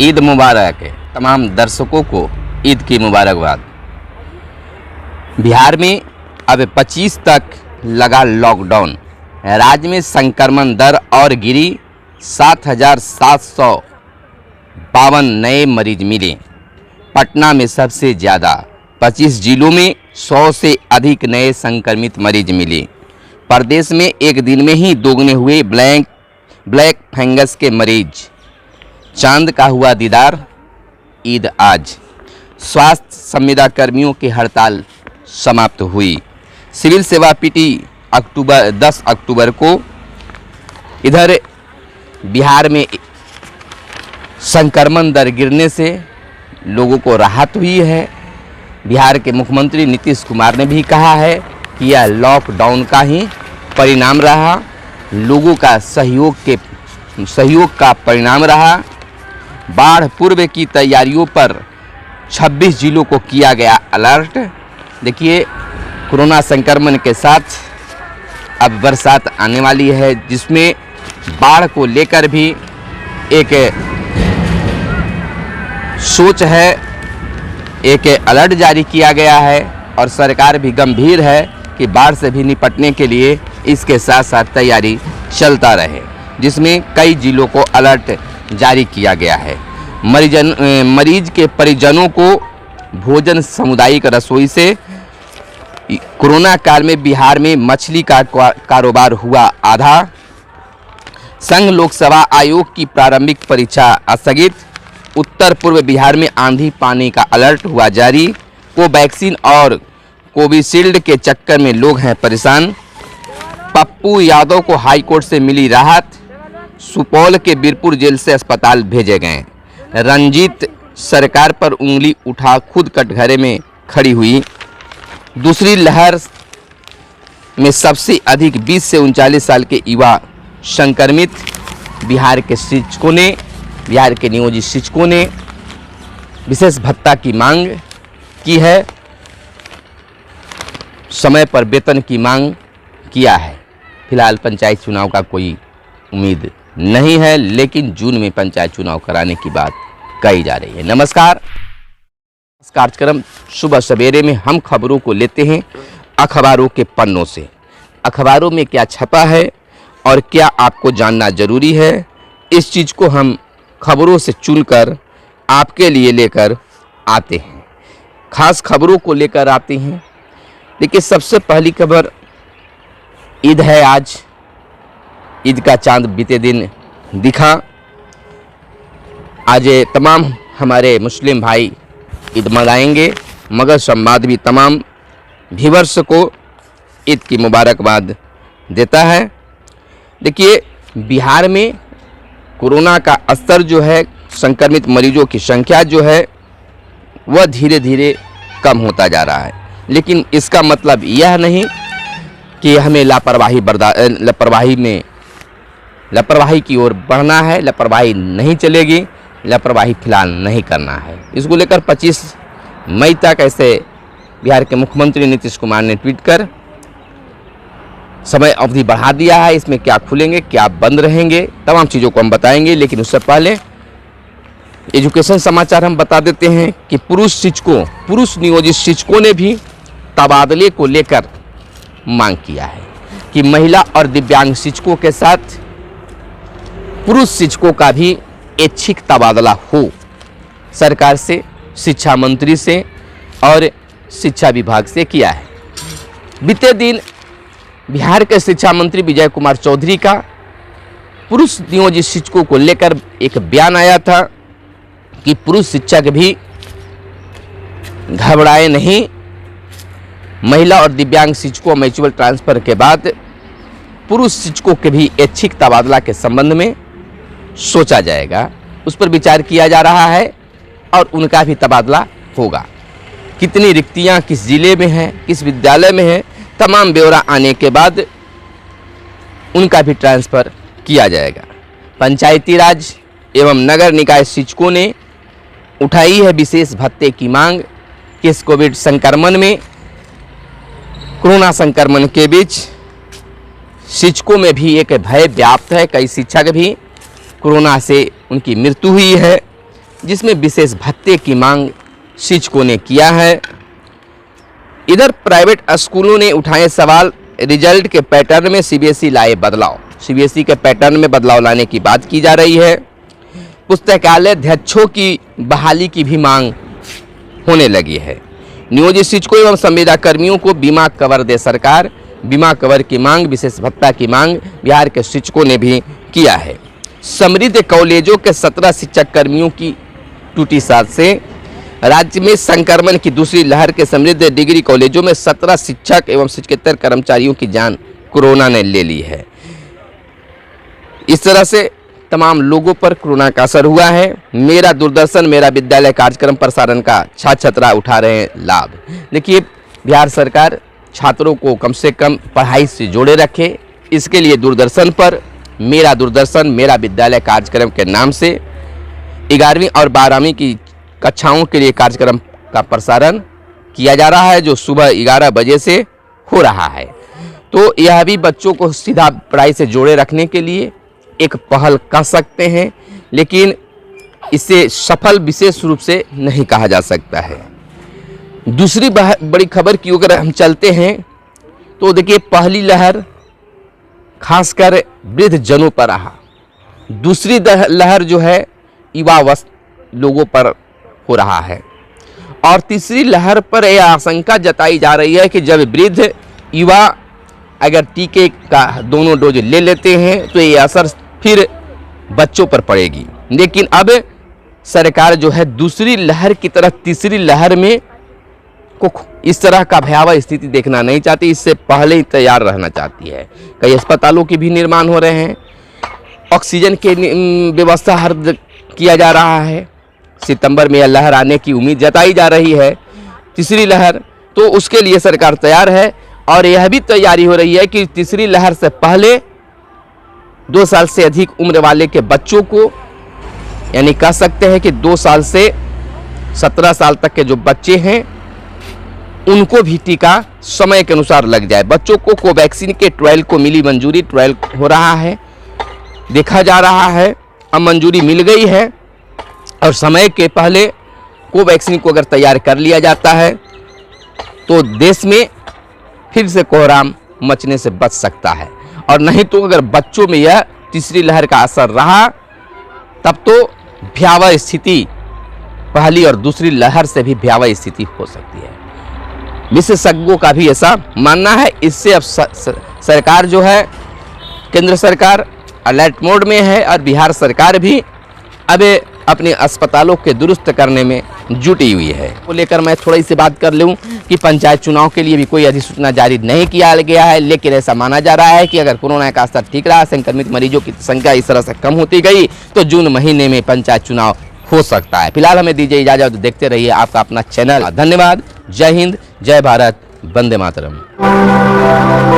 ईद मुबारक है। तमाम दर्शकों को ईद की मुबारकबाद। बिहार में अब 25 तक लगा लॉकडाउन। राज्य में संक्रमण दर और गिरी, 7,752 नए मरीज मिले। पटना में सबसे ज़्यादा 25 जिलों में 100 से अधिक नए संक्रमित मरीज मिले। प्रदेश में एक दिन में ही दोगुने हुए ब्लैक फंगस के मरीज। चांद का हुआ दीदार, ईद आज। स्वास्थ्य संविदा कर्मियों की हड़ताल समाप्त हुई। सिविल सेवा पीटी 10 अक्टूबर को। इधर बिहार में संक्रमण दर गिरने से लोगों को राहत हुई है। बिहार के मुख्यमंत्री नीतीश कुमार ने भी कहा है कि यह लॉकडाउन का ही परिणाम रहा, लोगों का सहयोग का परिणाम रहा। बाढ़ पूर्व की तैयारियों पर 26 जिलों को किया गया अलर्ट। देखिए, कोरोना संक्रमण के साथ अब बरसात आने वाली है, जिसमें बाढ़ को लेकर भी एक सोच है, एक अलर्ट जारी किया गया है और सरकार भी गंभीर है कि बाढ़ से भी निपटने के लिए इसके साथ साथ तैयारी चलता रहे, जिसमें कई जिलों को अलर्ट जारी किया गया है। मरीज के परिजनों को भोजन सामुदायिक रसोई से। कोरोना काल में बिहार में मछली का कारोबार हुआ आधा। संघ लोकसेवा आयोग की प्रारंभिक परीक्षा स्थगित। उत्तर पूर्व बिहार में आंधी पानी का अलर्ट हुआ जारी। कोवैक्सीन और कोविशील्ड के चक्कर में लोग हैं परेशान। पप्पू यादव को हाईकोर्ट से मिली राहत। सुपौल के बीरपुर जेल से अस्पताल भेजे गए। रंजीत सरकार पर उंगली उठा खुद कटघरे में खड़ी हुई। दूसरी लहर में सबसे अधिक 20 से 39 साल के युवा संक्रमित। बिहार के नियोजित शिक्षकों ने विशेष भत्ता की मांग की है। समय पर वेतन की मांग किया है। फिलहाल पंचायत चुनाव का कोई उम्मीद नहीं है, लेकिन जून में पंचायत चुनाव कराने की बात कही जा रही है। नमस्कार। इस कार्यक्रम सुबह सवेरे में हम खबरों को लेते हैं अखबारों के पन्नों से। अखबारों में क्या छपा है और क्या आपको जानना जरूरी है, इस चीज़ को हम खबरों से चुनकर आपके लिए लेकर आते हैं। खास खबरों को लेकर आते हैं। देखिए, सबसे पहली खबर ईद है आज। ईद का चांद बीते दिन दिखा। आज तमाम हमारे मुस्लिम भाई ईद मनाएंगे। मगर संवाद भी तमाम व्यूअर्स को ईद की मुबारकबाद देता है। देखिए, बिहार में कोरोना का स्तर जो है, संक्रमित मरीजों की संख्या जो है, वह धीरे धीरे कम होता जा रहा है। लेकिन इसका मतलब यह नहीं कि हमें लापरवाही की ओर बढ़ना है। लापरवाही नहीं चलेगी। लापरवाही फिलहाल नहीं करना है। इसको लेकर 25 मई तक ऐसे बिहार के मुख्यमंत्री नीतीश कुमार ने ट्वीट कर समय अवधि बढ़ा दिया है। इसमें क्या खुलेंगे, क्या बंद रहेंगे, तमाम चीज़ों को हम बताएंगे। लेकिन उससे पहले एजुकेशन समाचार हम बता देते हैं कि पुरुष नियोजित शिक्षकों ने भी तबादले को लेकर मांग किया है कि महिला और दिव्यांग शिक्षकों के साथ पुरुष शिक्षकों का भी ऐच्छिक तबादला हो। सरकार से, शिक्षा मंत्री से और शिक्षा विभाग से किया है। बीते दिन बिहार के शिक्षा मंत्री विजय कुमार चौधरी का पुरुष नियोजित शिक्षकों को लेकर एक बयान आया था कि पुरुष शिक्षक भी घबराए नहीं। महिला और दिव्यांग शिक्षकों म्यूचुअल ट्रांसफर के बाद पुरुष शिक्षकों के भी ऐच्छिक तबादला के संबंध में सोचा जाएगा। उस पर विचार किया जा रहा है और उनका भी तबादला होगा। कितनी रिक्तियां किस जिले में हैं, किस विद्यालय में हैं, तमाम ब्यौरा आने के बाद उनका भी ट्रांसफ़र किया जाएगा। पंचायती राज एवं नगर निकाय शिक्षकों ने उठाई है विशेष भत्ते की मांग। किस कोरोना संक्रमण के बीच शिक्षकों में भी एक भय व्याप्त है। कई शिक्षक भी कोरोना से उनकी मृत्यु हुई है। जिसमें विशेष भत्ते की मांग शिक्षकों ने किया है। इधर प्राइवेट स्कूलों ने उठाए सवाल, रिजल्ट के पैटर्न में सीबीएसई लाए बदलाव। सीबीएसई के पैटर्न में बदलाव लाने की बात की जा रही है। पुस्तकालय अध्यक्षों की बहाली की भी मांग होने लगी है। नियोजित शिक्षकों एवं संविदा कर्मियों को बीमा कवर दे सरकार, बीमा कवर की मांग, विशेष भत्ता की मांग बिहार के शिक्षकों ने भी किया है। समृद्ध कॉलेजों के 17 शिक्षक कर्मियों की टूटी सांस से राज्य में संक्रमण की दूसरी लहर के समृद्ध डिग्री कॉलेजों में 17 शिक्षक एवं शिक्षकेतर कर्मचारियों की जान कोरोना ने ले ली है। इस तरह से तमाम लोगों पर कोरोना का असर हुआ है। मेरा दूरदर्शन मेरा विद्यालय कार्यक्रम प्रसारण का छात्र छात्रा उठा रहे हैं लाभ। देखिए, बिहार सरकार छात्रों को कम से कम पढ़ाई से जोड़े रखे, इसके लिए दूरदर्शन पर दूरदर्शन मेरा विद्यालय कार्यक्रम के नाम से 11वीं और 12वीं की कक्षाओं के लिए कार्यक्रम का प्रसारण किया जा रहा है, जो सुबह 11 बजे से हो रहा है। तो यह भी बच्चों को सीधा पढ़ाई से जोड़े रखने के लिए एक पहल कह सकते हैं, लेकिन इसे सफल विशेष रूप से नहीं कहा जा सकता है। दूसरी बड़ी खबर की अगर हम चलते हैं तो देखिए, पहली लहर खासकर वृद्ध जनों पर रहा, दूसरी लहर जो है युवा लोगों पर हो रहा है, और तीसरी लहर पर यह आशंका जताई जा रही है कि जब वृद्ध युवा अगर टीके का दोनों डोज ले लेते हैं तो ये असर फिर बच्चों पर पड़ेगी। लेकिन अब सरकार जो है दूसरी लहर की तरह तीसरी लहर में को इस तरह का भयावह स्थिति देखना नहीं चाहती, इससे पहले ही तैयार रहना चाहती है। कई अस्पतालों के भी निर्माण हो रहे हैं, ऑक्सीजन की व्यवस्था हर किया जा रहा है। सितंबर में यह लहर आने की उम्मीद जताई जा रही है, तीसरी लहर, तो उसके लिए सरकार तैयार है। और यह भी तैयारी हो रही है कि तीसरी लहर से पहले 2 साल से अधिक उम्र वाले के बच्चों को, यानी कह सकते हैं कि 2 साल से 17 साल तक के जो बच्चे हैं उनको भी टीका समय के अनुसार लग जाए। बच्चों को कोवैक्सीन के ट्रायल को मिली मंजूरी, ट्रायल हो रहा है, देखा जा रहा है, अब मंजूरी मिल गई है और समय के पहले कोवैक्सीन को अगर तैयार कर लिया जाता है तो देश में फिर से कोहराम मचने से बच सकता है। और नहीं तो अगर बच्चों में यह तीसरी लहर का असर रहा तब तो भयावह स्थिति पहली और दूसरी लहर से भी भयावह स्थिति हो सकती है। विशेषज्ञों का भी ऐसा मानना है। इससे अब सरकार जो है, केंद्र सरकार अलर्ट मोड में है और बिहार सरकार भी अब अपने अस्पतालों के दुरुस्त करने में जुटी हुई है। को लेकर मैं थोड़ी सी बात कर लूँ कि पंचायत चुनाव के लिए भी कोई अधिसूचना जारी नहीं किया गया है, लेकिन ऐसा माना जा रहा है कि अगर कोरोना का असर ठीक रहा, संक्रमित मरीजों की संख्या इस तरह से कम होती गई तो जून महीने में पंचायत चुनाव हो सकता है। फिलहाल हमें दीजिए इजाजत, देखते रहिए आपका अपना चैनल। धन्यवाद। जय हिंद, जय भारत, वंदे मातरम।